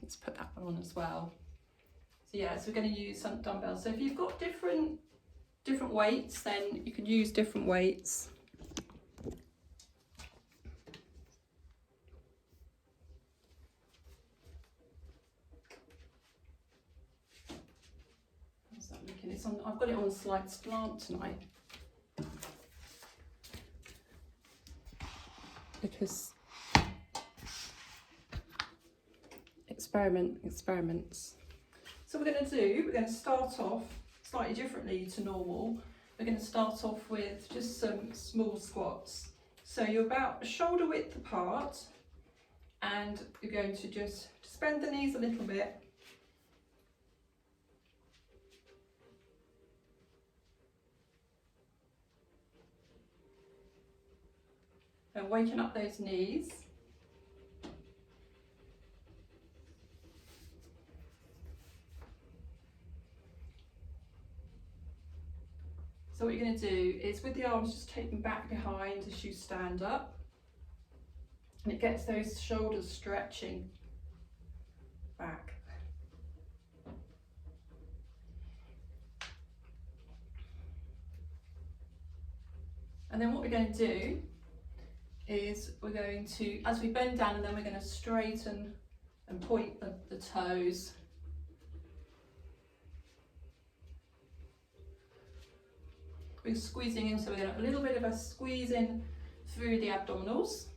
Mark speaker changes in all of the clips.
Speaker 1: let's put that one on as well. So yeah, so we're going to use some dumbbells. So if you've got different weights, then you can use different weights. How's that looking? It's on, I've got it on slight slant tonight, because experiments. So we're going to start off slightly differently to normal. We're going to start off with just some small squats. So you're about shoulder width apart, and you're going to just bend the knees a little bit. And waking up those knees. So what you're going to do is, with the arms, just take them back behind as you stand up, and it gets those shoulders stretching back. And then what we're going to do is we're going to, as we bend down, and then we're going to straighten and point the toes. We're squeezing in, so we're going to have a little bit of a squeeze in through the abdominals.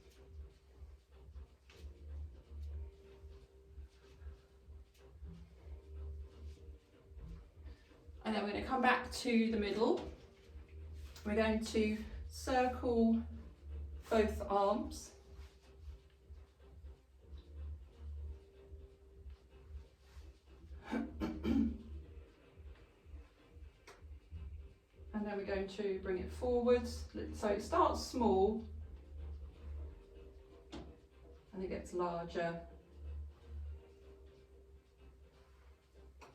Speaker 1: And then we're going to come back to the middle. We're going to circle both arms. And then we're going to bring it forwards. So it starts small and it gets larger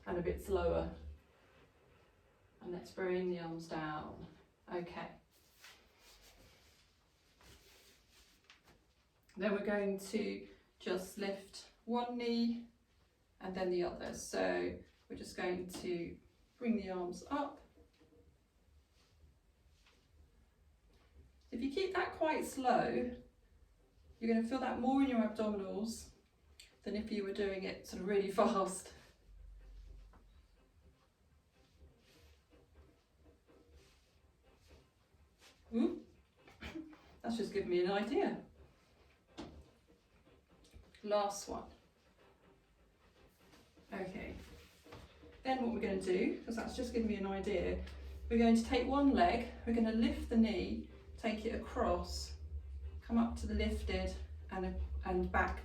Speaker 1: and a bit slower. And let's bring the arms down. Okay. Then we're going to just lift one knee and then the other. So we're just going to bring the arms up. If you keep that quite slow, you're going to feel that more in your abdominals than if you were doing it sort of really fast. Ooh, that's just given me an idea. Last one. Okay. Then what we're going to do, because that's just given me an idea, we're going to take one leg, we're going to lift the knee, take it across, come up to the lifted and back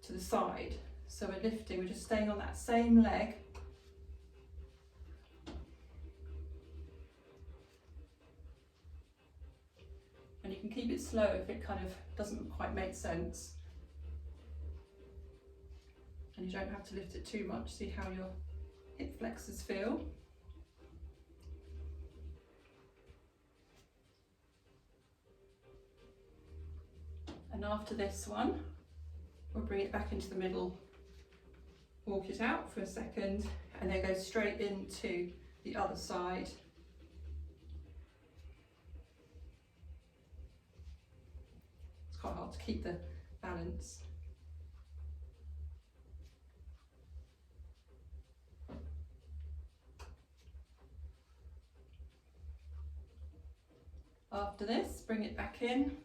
Speaker 1: to the side. So we're lifting, we're just staying on that same leg. And you can keep it slow if it kind of doesn't quite make sense. And you don't have to lift it too much. See how your hip flexors feel. And after this one, we'll bring it back into the middle, walk it out for a second, and then go straight into the other side. It's quite hard to keep the balance. After this, bring it back in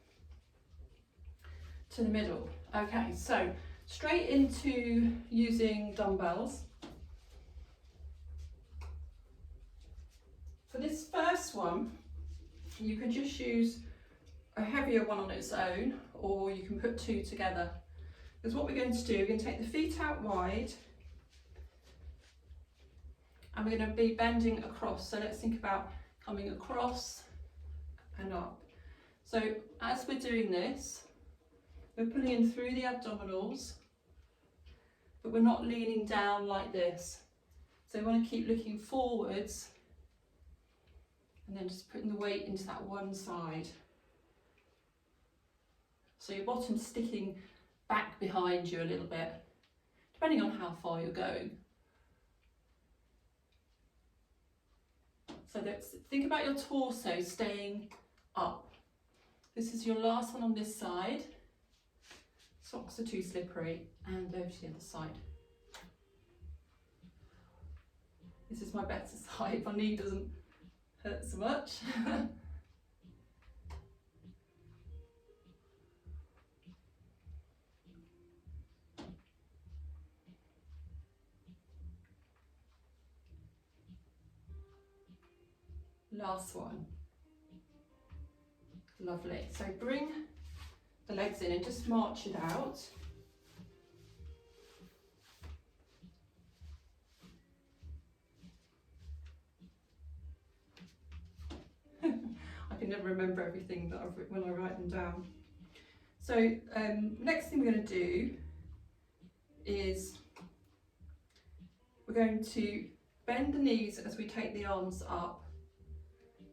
Speaker 1: to the middle. Okay, so straight into using dumbbells. For this first one, you can just use a heavier one on its own, or you can put two together. Because what we're going to do, we're going to take the feet out wide, and we're going to be bending across. So let's think about coming across and up. So as we're doing this, we're pulling in through the abdominals, but we're not leaning down like this. So we want to keep looking forwards and then just putting the weight into that one side. So your bottom's sticking back behind you a little bit. depending on how far you're going. So let's think about your torso staying up. This is your last one on this side. Socks are too slippery, and over to the other side. This is my better side, my knee doesn't hurt so much. Last one. Lovely. So bring the legs in and just march it out. I can never remember everything that I've written when I write them down. So next thing we're going to do is we're going to bend the knees as we take the arms up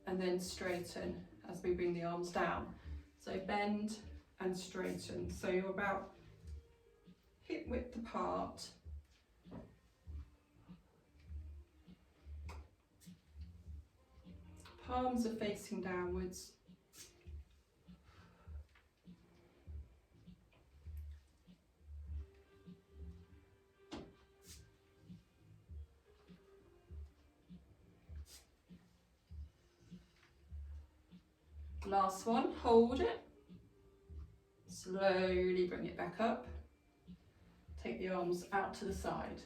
Speaker 1: and then straighten as we bring the arms down. So bend and straighten. So you're about hip width apart. Palms are facing downwards. Last one, hold it. Slowly bring it back up. Take the arms out to the side.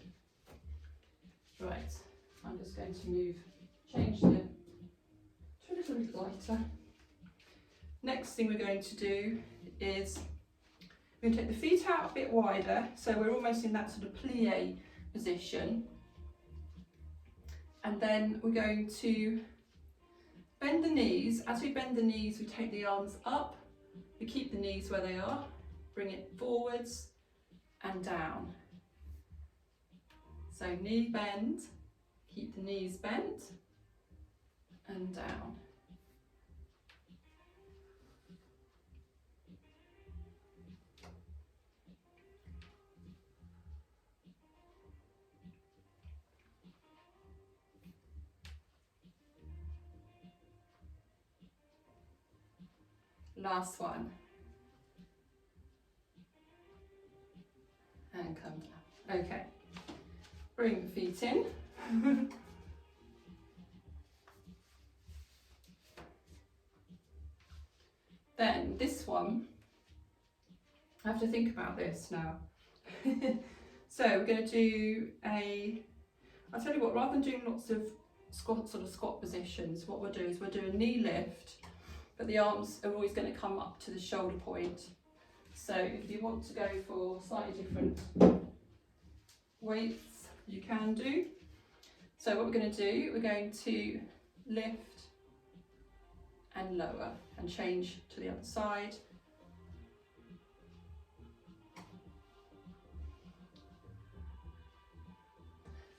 Speaker 1: Right, I'm just going to change the to a little bit lighter. Next thing we're going to do is we're going to take the feet out a bit wider, so we're almost in that sort of plie position. And then we're going to bend the knees. As we bend the knees, we take the arms up, we keep the knees where they are, bring it forwards and down. So knee bend, keep the knees bent and down. Last one. And come down. Okay. Bring the feet in. Then this one, I have to think about this now. So we're going to do I'll tell you what, rather than doing lots of squat positions, what we'll do is we'll do a knee lift, but the arms are always going to come up to the shoulder point. So if you want to go for slightly different weights, you can do. So what we're going to do, we're going to lift and lower and change to the other side.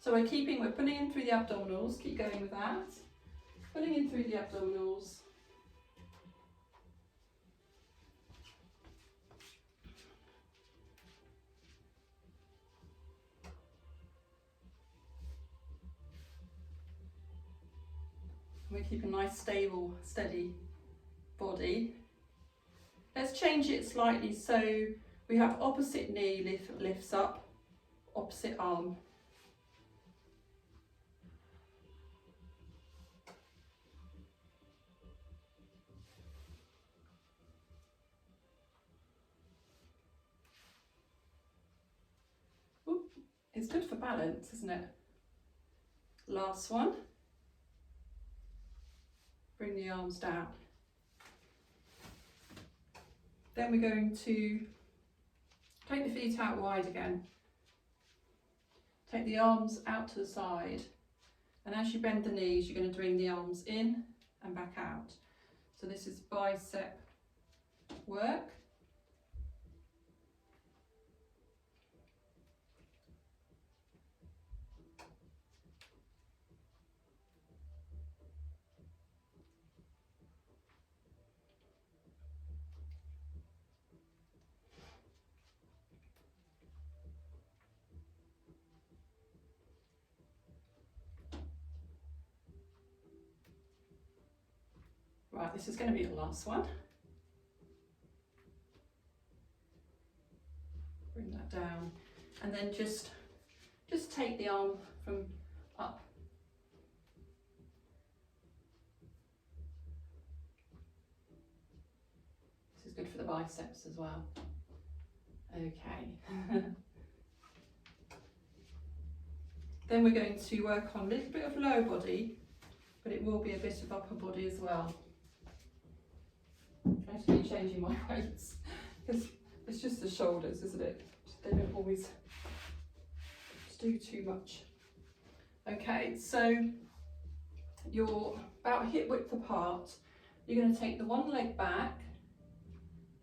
Speaker 1: So we're pulling in through the abdominals, keep going with that. Pulling in through the abdominals. We keep a nice, stable, steady body. Let's change it slightly so we have opposite knee lifts up, opposite arm. Ooh, it's good for balance, isn't it? Last one. Bring the arms down. Then we're going to take the feet out wide again. Take the arms out to the side. And as you bend the knees, you're going to bring the arms in and back out. So this is bicep work. this is going to be the last one. Bring that down, and then just take the arm from up. This is good for the biceps as well. Okay. Then we're going to work on a little bit of lower body, but it will be a bit of upper body as well. I'm trying to keep changing my weights because it's just the shoulders, isn't it? They don't always do too much. Okay, so you're about hip width apart. You're going to take the one leg back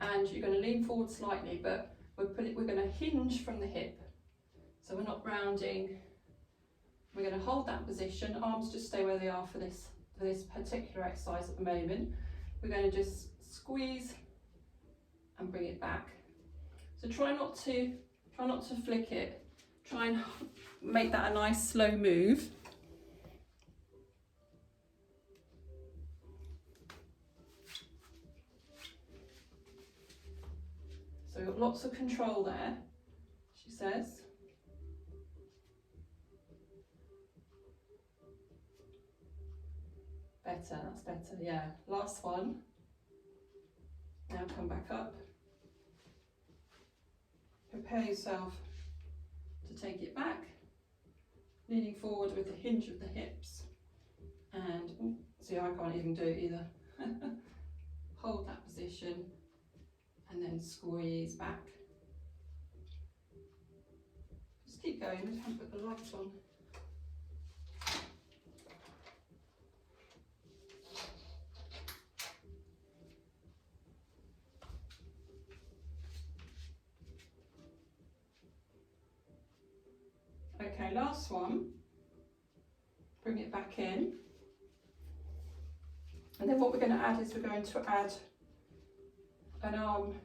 Speaker 1: and you're going to lean forward slightly, but we're going to hinge from the hip. So we're not rounding. We're going to hold that position. Arms just stay where they are for this particular exercise at the moment. We're going to just squeeze and bring it back. So try not to flick it. Try and make that a nice slow move. So we've got lots of control there, she says. Better, that's better, yeah. Last one. Now come back up. Prepare yourself to take it back, leaning forward with the hinge of the hips. And, see, I can't even do it either. Hold that position and then squeeze back. Just keep going, just haven't put the lights on. Okay, last one. Bring it back in. And then what we're going to add is we're going to add an arm,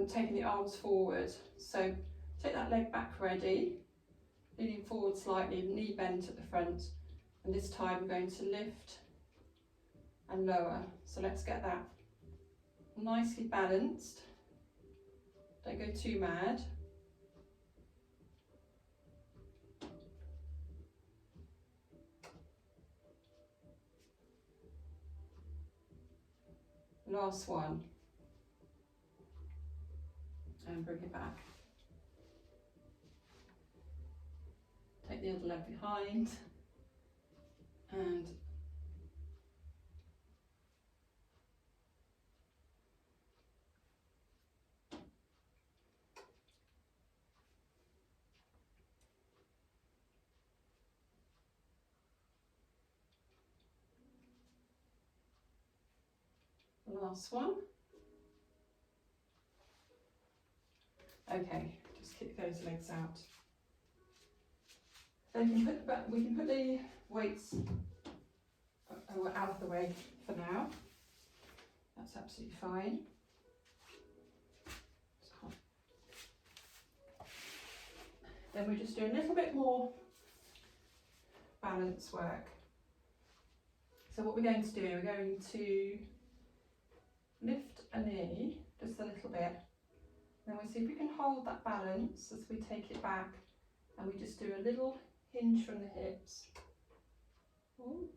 Speaker 1: taking the arms forward. So take that leg back ready, leaning forward slightly, knee bent at the front. And this time we're going to lift and lower. So let's get that nicely balanced. Don't go too mad. Last one, and bring it back. Take the other leg behind, and last one. Okay, just kick those legs out. Then we can put the weights out of the way for now. That's absolutely fine. Then we just do a little bit more balance work. So what we're going to do, we're going to lift a knee just a little bit. Then we see if we can hold that balance as we take it back, and we just do a little hinge from the hips. Ooh,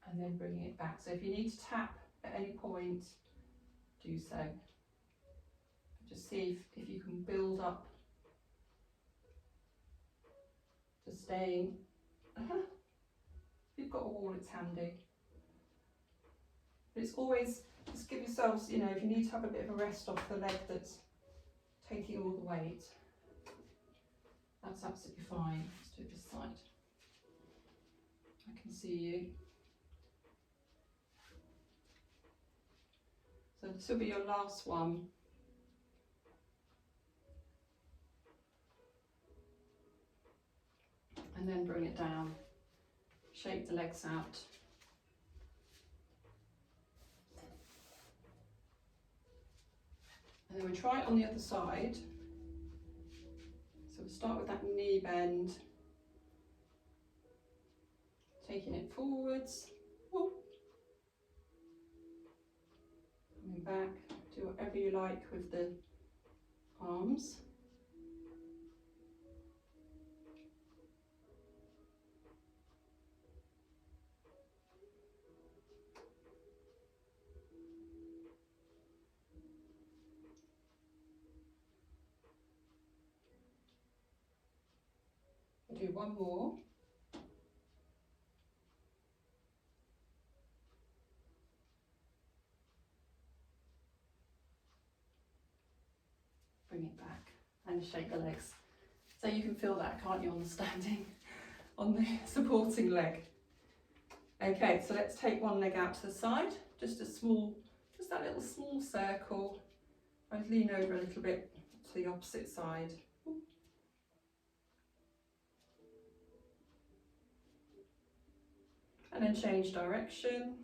Speaker 1: and then bringing it back. So if you need to tap at any point, do so. Just see if you can build up to staying. If you've got a wall, it's handy. But it's always, just give yourselves, you know, if you need to have a bit of a rest off the leg that's taking all the weight, that's absolutely fine. Let's do this side. I can see you. So this will be your last one. And then bring it down. Shake the legs out. And then we try it on the other side. So we'll start with that knee bend, taking it forwards, whoop, Coming back, do whatever you like with the arms. I'll do one more. Bring it back and shake the legs. So you can feel that, can't you, on the standing, on the supporting leg. Okay, so let's take one leg out to the side, just that little small circle. I'd lean over a little bit to the opposite side. And then change direction.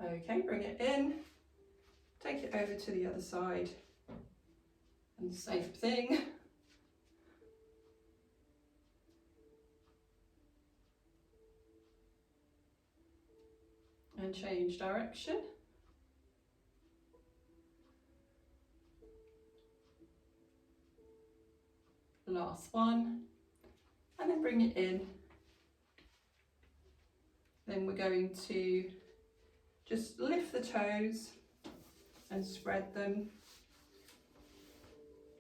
Speaker 1: Okay, bring it in, take it over to the other side, and the same thing. And change direction. Last one, and then bring it in. Then we're going to just lift the toes and spread them.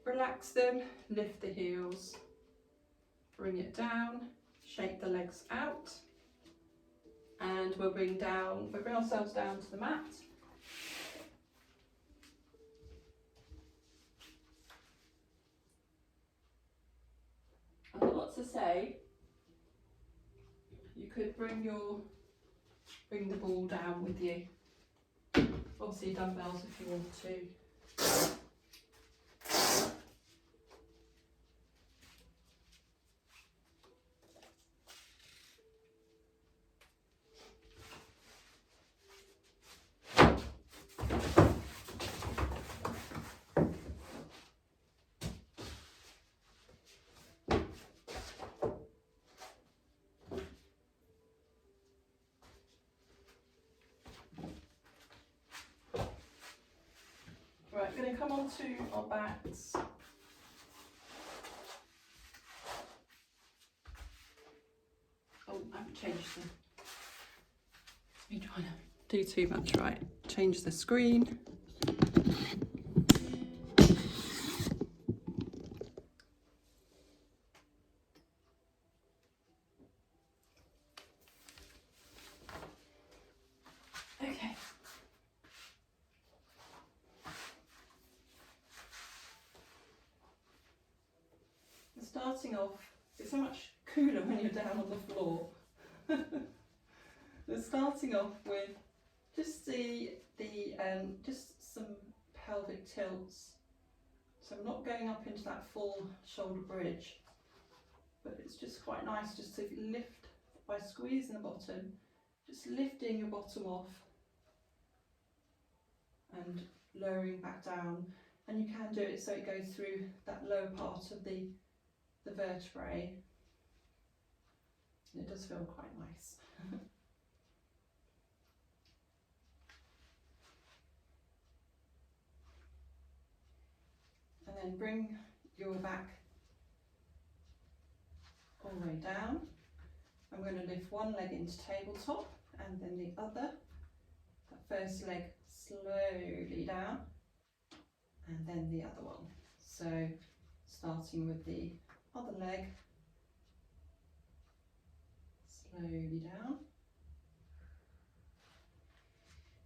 Speaker 1: Relax them, lift the heels, bring it down, shake the legs out, and we'll bring ourselves down to the mat. I forgot to say, you could bring the ball down with you. Obviously dumbbells if you want to. Right, we're going to come on to our backs. Oh, I haven't changed them. Me trying to do too much. Right, change the screen. Okay. Starting off, it's so much cooler when you're down on the floor. We're starting off with just just some pelvic tilts. So I'm not going up into that full shoulder bridge, but it's just quite nice just to lift by squeezing the bottom, just lifting your bottom off and lowering back down. And you can do it so it goes through that lower part of the vertebrae. It does feel quite nice. And then bring your back all the way down. I'm going to lift one leg into tabletop and then the other. That first leg slowly down and then the other one. So starting with the other leg, slowly down.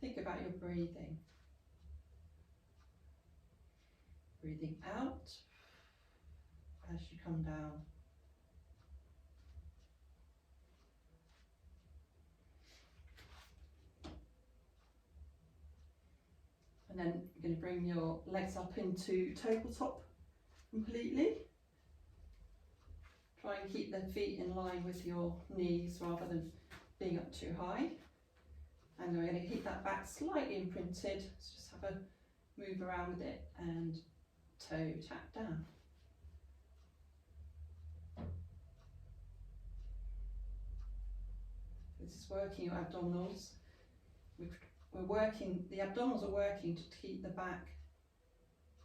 Speaker 1: Think about your breathing. Breathing out as you come down. And then you're going to bring your legs up into tabletop completely. Try and keep the feet in line with your knees rather than being up too high. And we're going to keep that back slightly imprinted. So just have a move around with it and toe tap down. This is working your abdominals. We're working, the abdominals are working to keep the back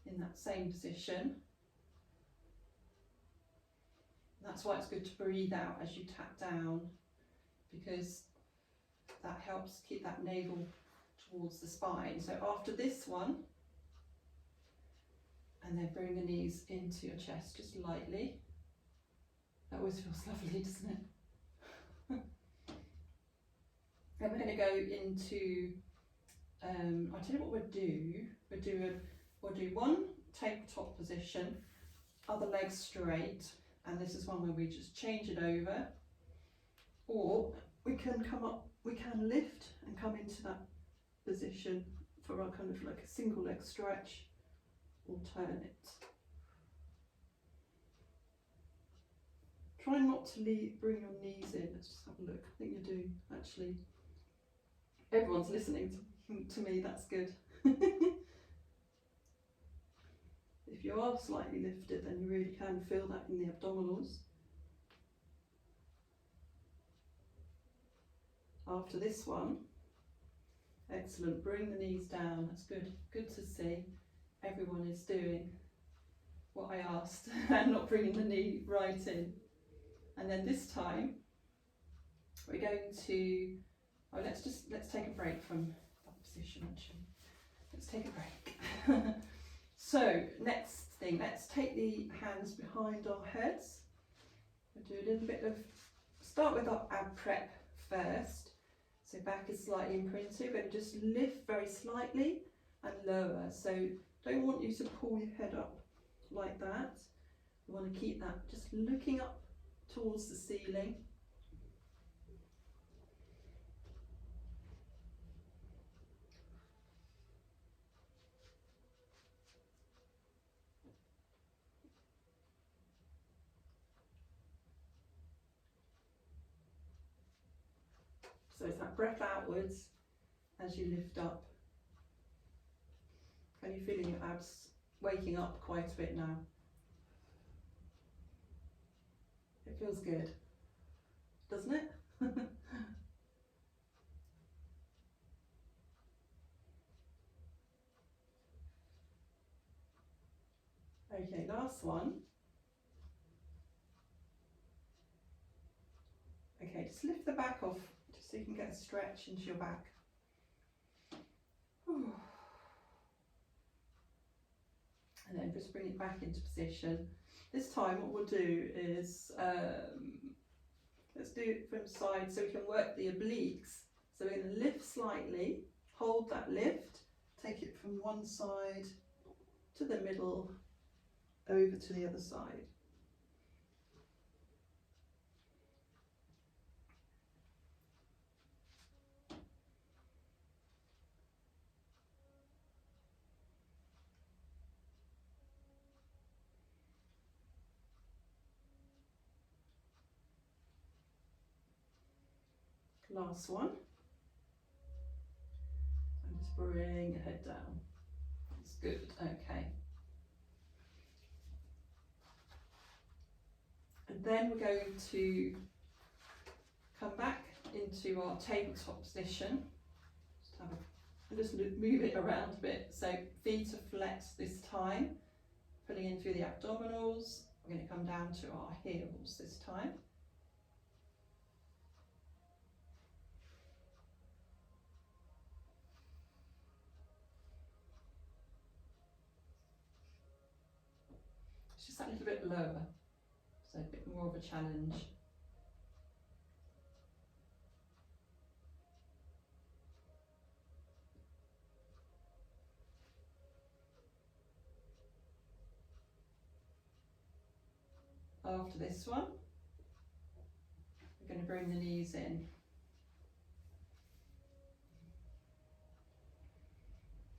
Speaker 1: in that same position. That's why it's good to breathe out as you tap down, because that helps keep that navel towards the spine. So after this one, and then bring the knees into your chest just lightly. That always feels lovely, doesn't it? Then we're going to go into, I'll tell you what we'll do. We'll do one tabletop position, other leg straight, and this is one where we just change it over. Or we can come up, we can lift and come into that position for our kind of like a single leg stretch, alternate. Try not to bring your knees in. Let's just have a look. I think you do, actually. Everyone's listening to me, that's good. If you are slightly lifted, then you really can feel that in the abdominals. After this one, excellent, bring the knees down. That's good. Good to see everyone is doing what I asked and not bringing the knee right in. And then this time we're going to, oh, let's take a break from that position actually. Let's take a break. So next thing, let's take the hands behind our heads. We'll do a little bit of, start with our ab prep first. So back is slightly imprinted. We're going to just lift very slightly and lower. So don't want you to pull your head up like that. We want to keep that just looking up towards the ceiling. So it's that breath outwards as you lift up. Can you feel your abs waking up quite a bit now? It feels good, doesn't it? Okay, last one. Okay, just lift the back off, just so you can get a stretch into your back. And then just bring it back into position. This time what we'll do is, let's do it from side so we can work the obliques. So we're going to lift slightly, hold that lift, take it from one side to the middle, over to the other side. Last one. And just bring your head down. That's good, okay. And then we're going to come back into our tabletop position. Just move it around a bit. So feet are flexed this time, pulling in through the abdominals. We're going to come down to our heels this time. It's just that little bit lower, so a bit more of a challenge. After this one, we're going to bring the knees in.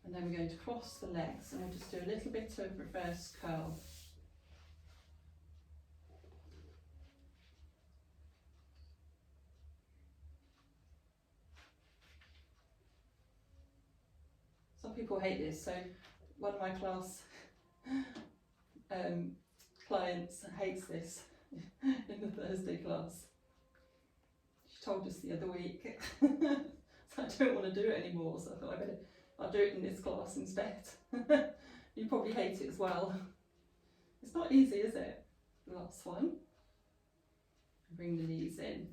Speaker 1: And then we're going to cross the legs, and we'll just do a little bit of reverse curl. Some people hate this, so one of my class clients hates this in the Thursday class. She told us the other week. So I don't want to do it anymore, so I thought I'll do it in this class instead. You probably hate it as well. It's not easy, is it? The last one. Bring the knees in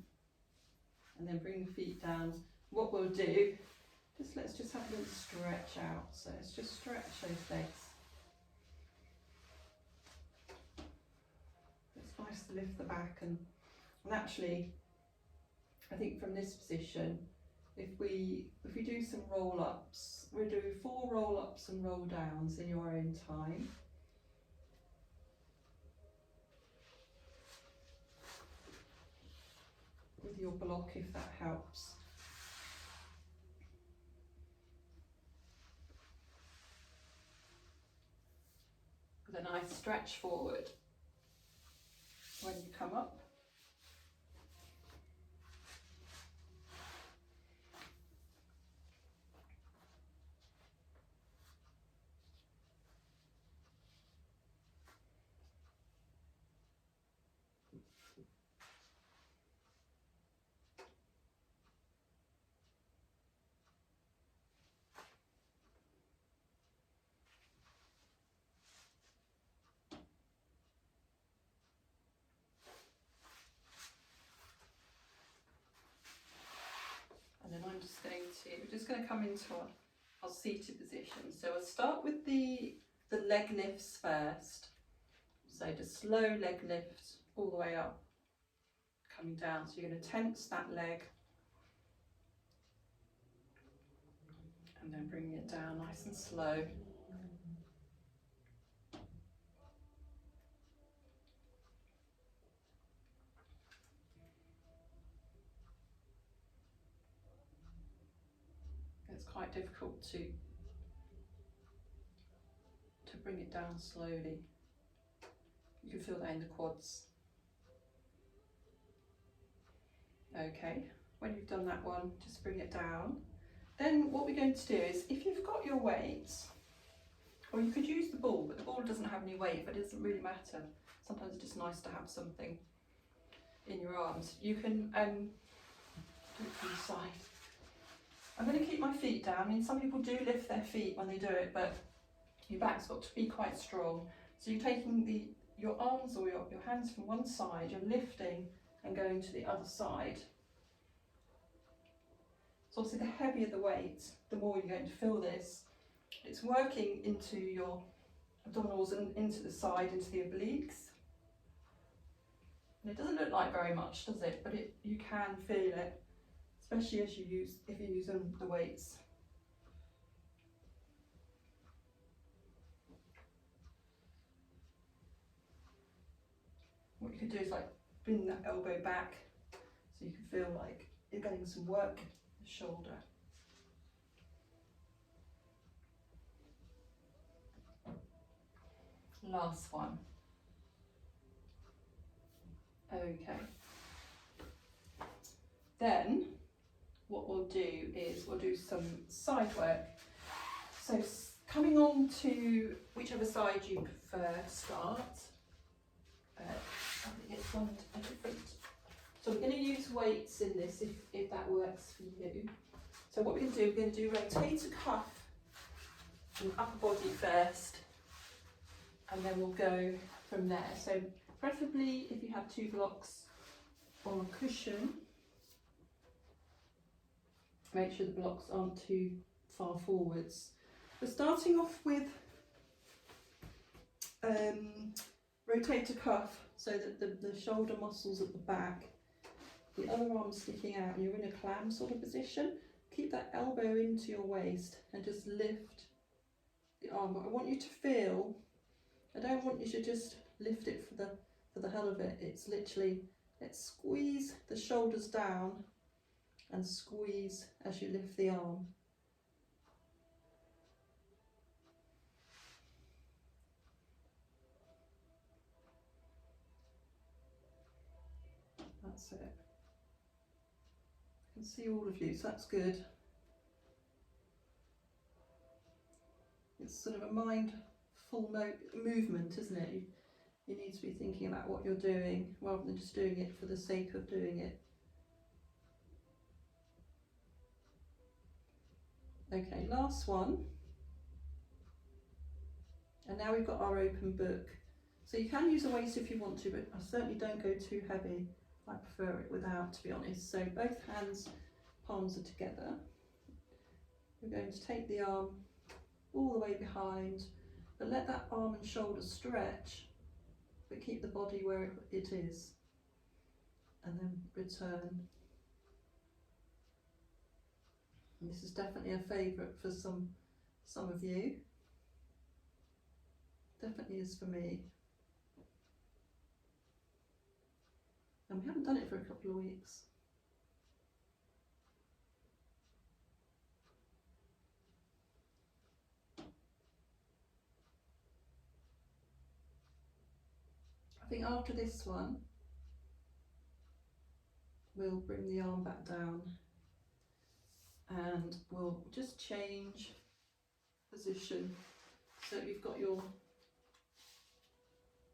Speaker 1: and then bring the feet down. What we'll do, let's just have a little stretch out. So let's just stretch those legs. It's nice to lift the back and actually I think from this position, if we do some roll ups, we'll do 4 roll ups and roll downs in your own time. With your block, if that helps. With a nice stretch forward when you come up. And then we're just going to come into our seated position. So I'll start with the leg lifts first. So just slow leg lift all the way up, coming down. So you're going to tense that leg and then bringing it down nice and slow. It's quite difficult to bring it down slowly. You can feel that in the quads. Okay, when you've done that one, just bring it down. Then what we're going to do is, if you've got your weights, or you could use the ball, but the ball doesn't have any weight, but it doesn't really matter. Sometimes it's just nice to have something in your arms. You can do it from the side. I'm going to keep my feet down. I mean, some people do lift their feet when they do it, but your back's got to be quite strong. So you're taking your arms or your hands from one side, you're lifting and going to the other side. So obviously the heavier the weight, the more you're going to feel this. It's working into your abdominals and into the side, into the obliques. And it doesn't look like very much, does it? But you can feel it, especially if you use the weights. What you can do is like bring that elbow back so you can feel like you're getting some work in the shoulder. Last one. Okay. Then what we'll do is we'll do some side work. So coming on to whichever side you prefer to start. I think it's one a different. So we're going to use weights in this if that works for you. So what we're going to do, we're going to do rotator cuff and upper body first, and then we'll go from there. So preferably if you have 2 blocks on a cushion, make sure the blocks aren't too far forwards. We're starting off with rotator cuff, so that the shoulder muscles at the back, the other arm sticking out, and you're in a clam sort of position. Keep that elbow into your waist and just lift the arm. But I want you to feel, I don't want you to just lift it for the hell of it. It's literally, let's squeeze the shoulders down and squeeze as you lift the arm. That's it. I can see all of you, so that's good. It's sort of a mindful movement, isn't it? You need to be thinking about what you're doing rather than just doing it for the sake of doing it. Okay, last one. And now we've got our open book. So you can use a weight if you want to, but I certainly don't go too heavy. I prefer it without, to be honest. So both hands, palms are together. We're going to take the arm all the way behind, but let that arm and shoulder stretch, but keep the body where it is. And then return. And this is definitely a favourite for some of you. Definitely is for me. And we haven't done it for a couple of weeks. I think after this one, we'll bring the arm back down and we'll just change position. So you've got your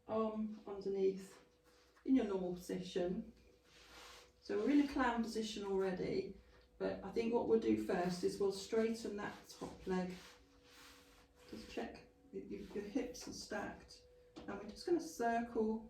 Speaker 1: arm underneath in your normal position. So we're in a clown position already, but I think what we'll do first is we'll straighten that top leg. Just check your hips are stacked, and we're just going to circle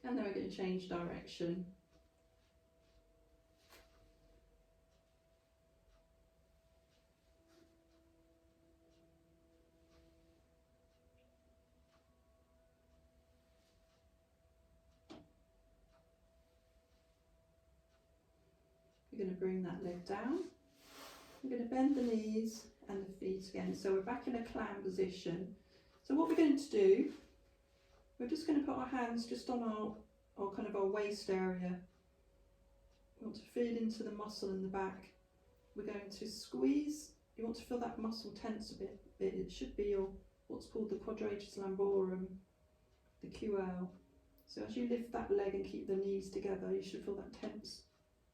Speaker 1: and then we're going to change direction. We're going to bring that leg down. We're going to bend the knees and the feet again. So we're back in a clown position. So what we're going to do, we're just going to put our hands just on our kind of our waist area. We want to feed into the muscle in the back. We're going to squeeze. You want to feel that muscle tense a bit. It should be your what's called the quadratus lumborum, the QL. So as you lift that leg and keep the knees together, you should feel that tense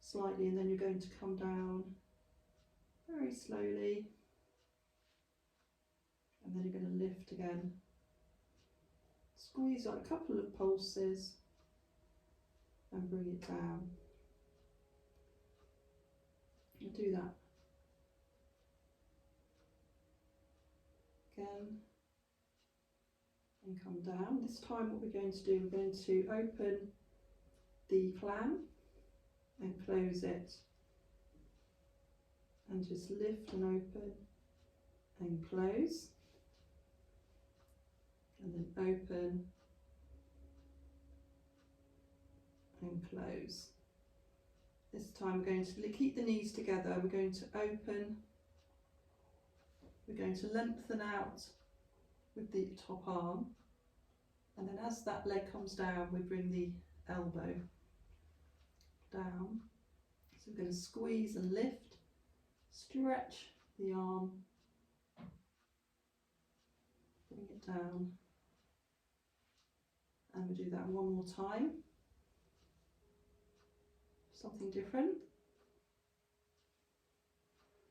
Speaker 1: slightly, and then you're going to come down very slowly, and then you're going to lift again. Squeeze out a couple of pulses and bring it down. And do that again and come down. This time what we're going to do, we're going to open the clam and close it, and just lift and open and close, and then open and close. This time we're going to keep the knees together, we're going to open, we're going to lengthen out with the top arm, and then as that leg comes down we bring the elbow down. So we're going to squeeze and lift, stretch the arm, bring it down, and we do that one more time. Something different.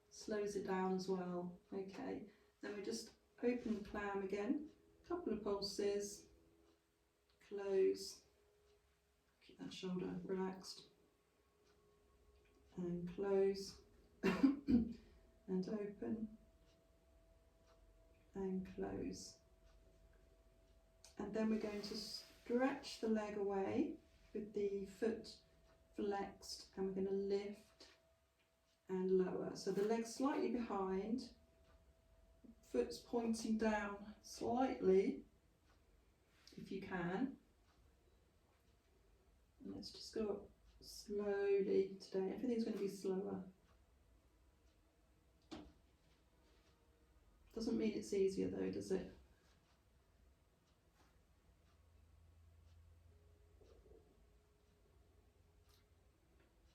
Speaker 1: Slows it down as well. Okay, then we just open the clam again, a couple of pulses, close, keep that shoulder relaxed, and close, and open, and close. And then we're going to stretch the leg away with the foot flexed, and we're going to lift and lower. So the leg's slightly behind, foot's pointing down slightly if you can. And let's just go up slowly today. Everything's going to be slower. Doesn't mean it's easier though, does it?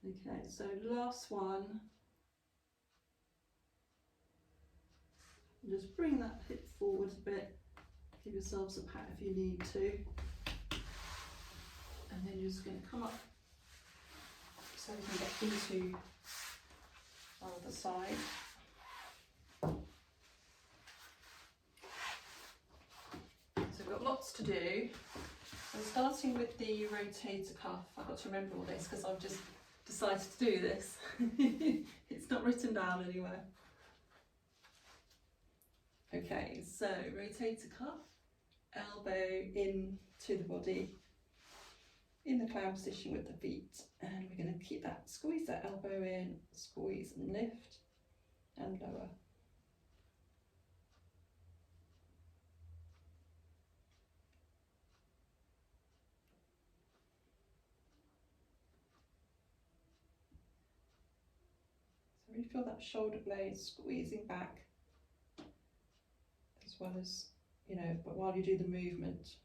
Speaker 1: Okay, so last one. Just bring that hip forward a bit. Give yourselves a pat if you need to. And then you're just going to come up so we can get into our other side. lots to do. So starting with the rotator cuff, I've got to remember all this because I've just decided to do this. It's not written down anywhere. Okay, so rotator cuff, elbow into the body, in the clown position with the feet, and we're going to keep that, squeeze that elbow in, squeeze and lift and lower. So really feel that shoulder blade squeezing back, as well as, you know, but while you do the movement.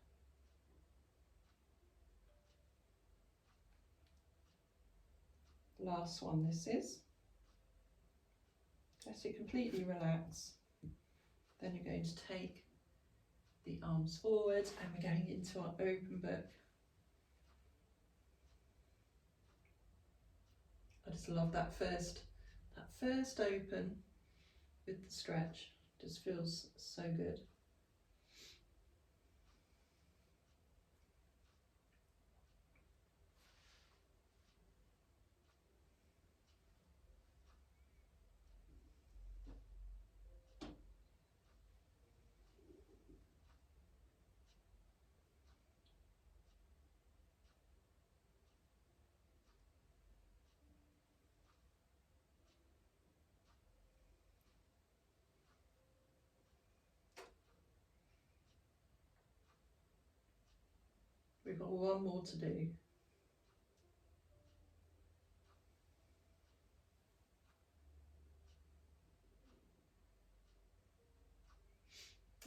Speaker 1: Last one this is. As you completely relax, then you're going to take the arms forward and we're going into our open book. I just love that first open with the stretch. Just feels so good. We've got one more to do.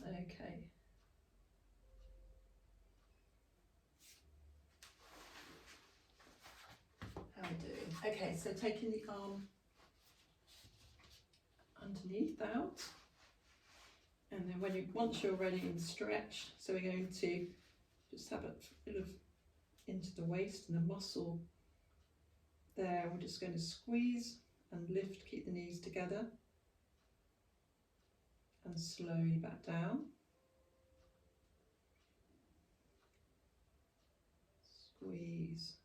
Speaker 1: Okay. How are we doing? Okay, so taking the arm underneath out, and then once you're ready and stretched, so we're going to just have a bit of into the waist and the muscle there. We're just going to squeeze and lift, keep the knees together, and slowly back down. Squeeze.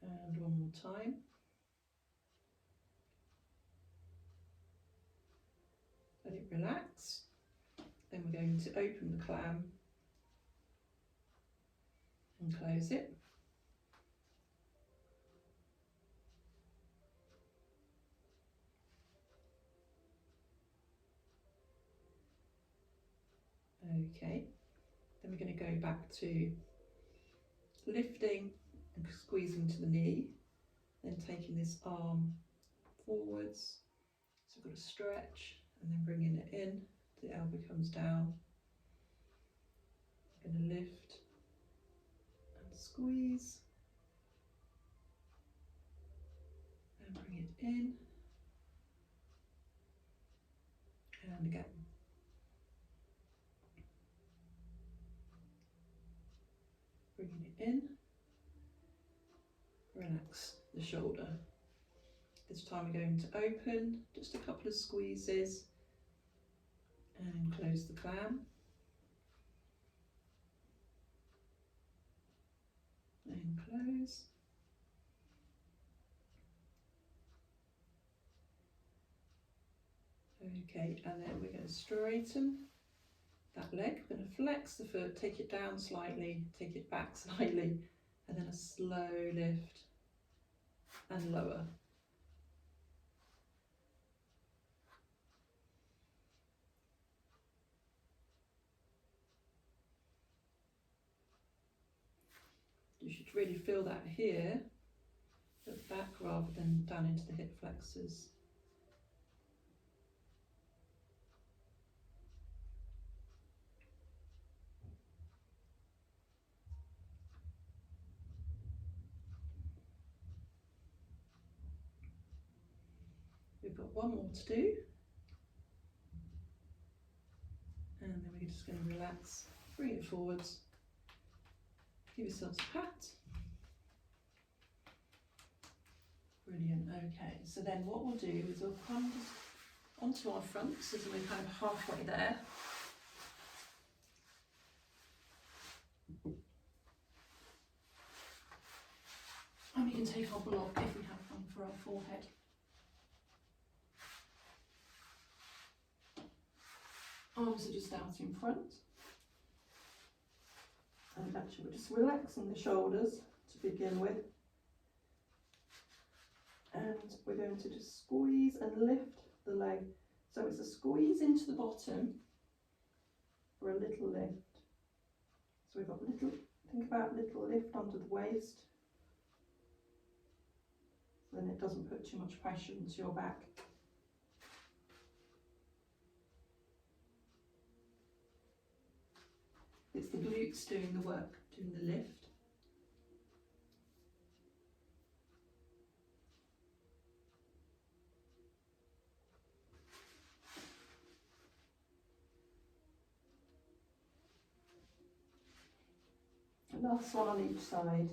Speaker 1: And one more time. Let it relax. Then we're going to open the clam and close it. Okay, then we're going to go back to lifting and squeezing to the knee, then taking this arm forwards. So we've got to stretch and then bringing it in, the elbow comes down. We're going to lift and squeeze and bring it in, and again. Bringing it in, relax the shoulder. This time we're going to open, just a couple of squeezes, and close the clam. And close. Okay, and then we're going to straighten that leg. We're going to flex the foot, take it down slightly, take it back slightly, and then a slow lift and lower. You should really feel that here, at the back rather than down into the hip flexors. We've got one more to do, and then we're just going to relax, bring it forwards, give yourselves a pat, Brilliant, okay. So then what we'll do is we'll come onto our fronts as we're kind of halfway there. And we can take our block if we have one for our forehead. Arms are just out in front. And actually we're just relaxing the shoulders to begin with. And we're going to just squeeze and lift the leg. So it's a squeeze into the bottom for a little lift. So we've got little, think about little lift under the waist. So then it doesn't put too much pressure into your back. It's the glutes doing the work, doing the lift. Last one on each side.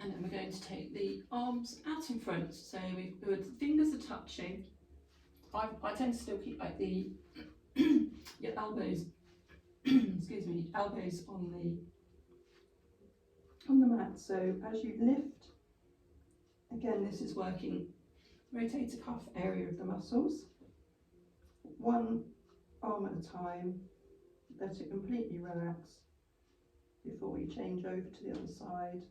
Speaker 1: And then we're going to take the arms out in front, so the fingers are touching. I tend to still keep like the your elbows, excuse me, elbows on the mat. So as you lift, again, this is working rotator cuff area of the muscles. One arm at a time, let it completely relax before you change over to the other side.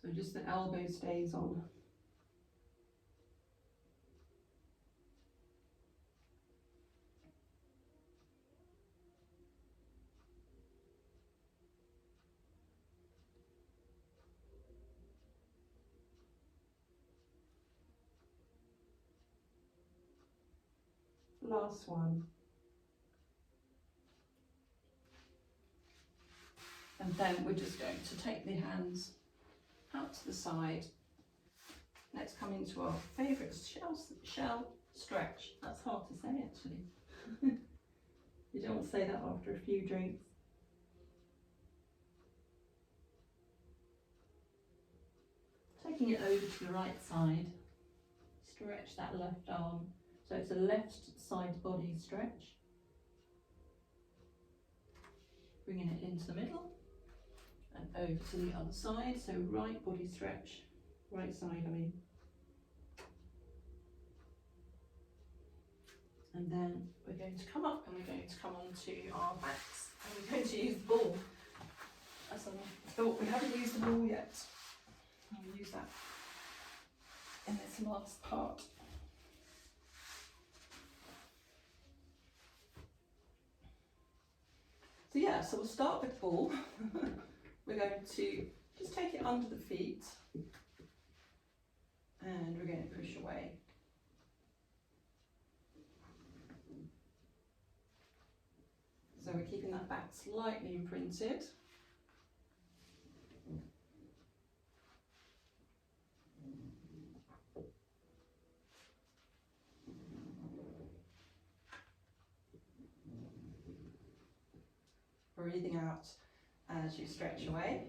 Speaker 1: So just the elbow stays on. Last one. And then we're just going to take the hands out to the side. Let's come into our favourite shell stretch. That's hard to say actually. You don't want to say that after a few drinks. Taking it over to the right side, stretch that left arm. So it's a left side body stretch. Bringing it into the middle and over to the other side. So right body stretch, right side I mean. And then we're going to come up and we're going to come onto our backs and we're going to use the ball. As I thought, we haven't used the ball yet. I'll use that in this last part. So yeah, so we'll start with ball. We're going to just take it under the feet and we're going to push away. So we're keeping that back slightly imprinted. Breathing out as you stretch away.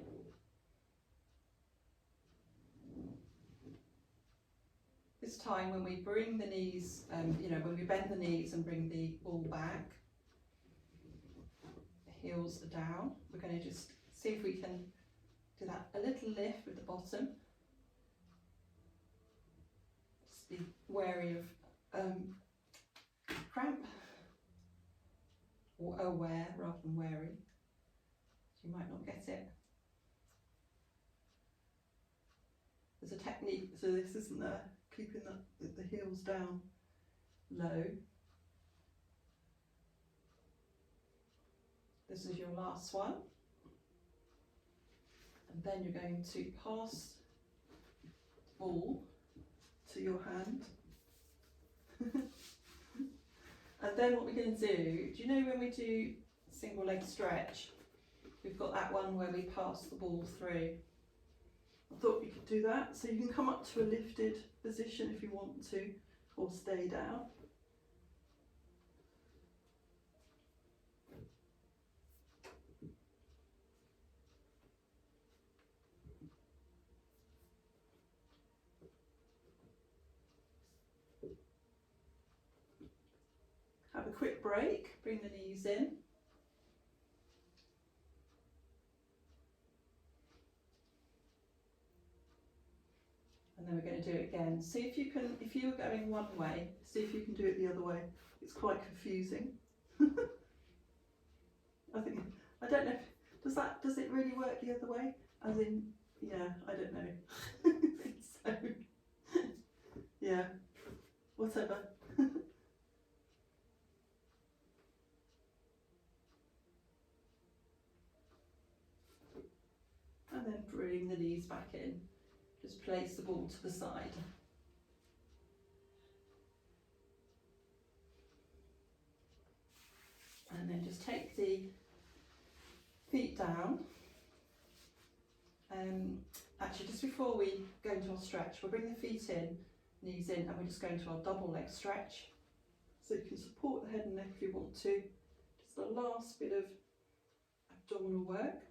Speaker 1: This time when we bring the knees, when we bend the knees and bring the ball back, the heels are down. We're going to just see if we can do that a little lift with the bottom. Just be wary of cramp. Or aware rather than wary, so you might not get it. There's a technique, so this isn't keeping the heels down low. This is your last one. And then you're going to pass the ball to your hand. And then what we're going to do you know when we do single leg stretch, we've got that one where we pass the ball through. I thought you could do that, so you can come up to a lifted position if you want to, or stay down. Have a quick break, bring the knees in. And then we're going to do it again. See if you can, if you're going one way, see if you can do it the other way. It's quite confusing. I think, I don't know, does it really work the other way? As in, yeah, I don't know. So, yeah, whatever. And then bring the knees back in. Just place the ball to the side. And then just take the feet down. Actually, just before we go into our stretch, we'll bring the feet in, knees in, and we're just going to our double leg stretch. So you can support the head and neck if you want to. Just the last bit of abdominal work.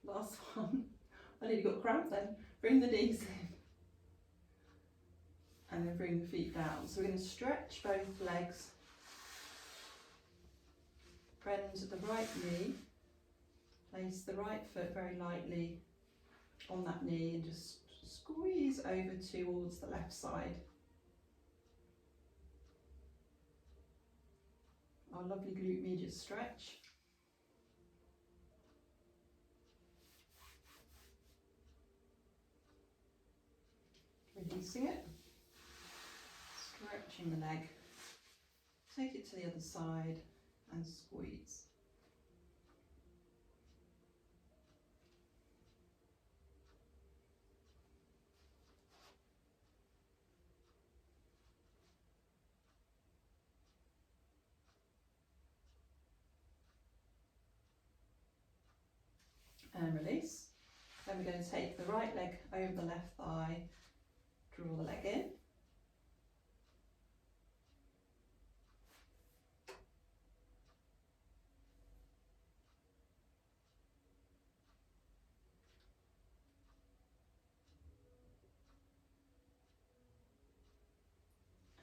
Speaker 1: Last one. I nearly got cramp then. Bring the knees in. And then bring the feet down. So we're going to stretch both legs. Bend the right knee. Place the right foot very lightly on that knee and just squeeze over towards the left side. Our lovely glute medius stretch. Releasing it, stretching the leg, take it to the other side and squeeze. And release. Then we're going to take the right leg over the left thigh, draw the leg in.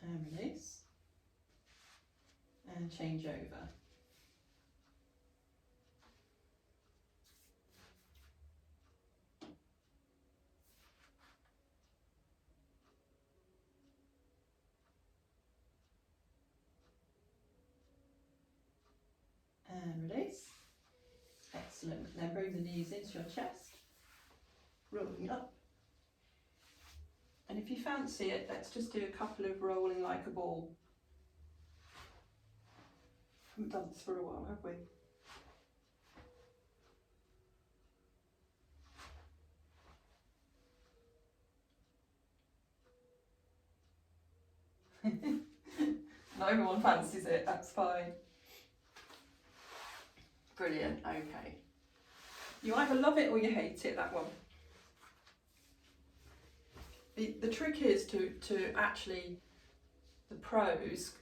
Speaker 1: And release. And change over. And release. Excellent. Then bring the knees into your chest, rolling up. And if you fancy it, let's just do a couple of rolling like a ball. Haven't done this for a while, have we? Not everyone fancies it, that's fine. Brilliant, okay. You either love it or you hate it, that one. The trick is to actually, the pros,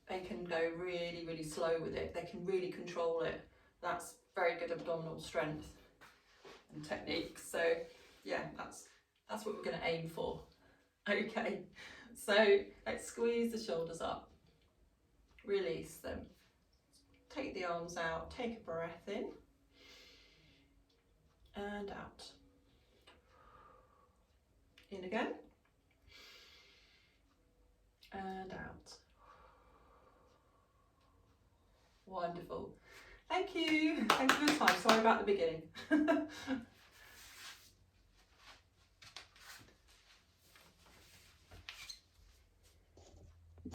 Speaker 1: they can go really, really slow with it. They can really control it. That's very good abdominal strength and technique. So yeah, that's what we're going to aim for. Okay, so let's squeeze the shoulders up, release them. Take the arms out, take a breath in and out. In again and out. Wonderful. Thank you. Thanks for your time. Sorry about the beginning.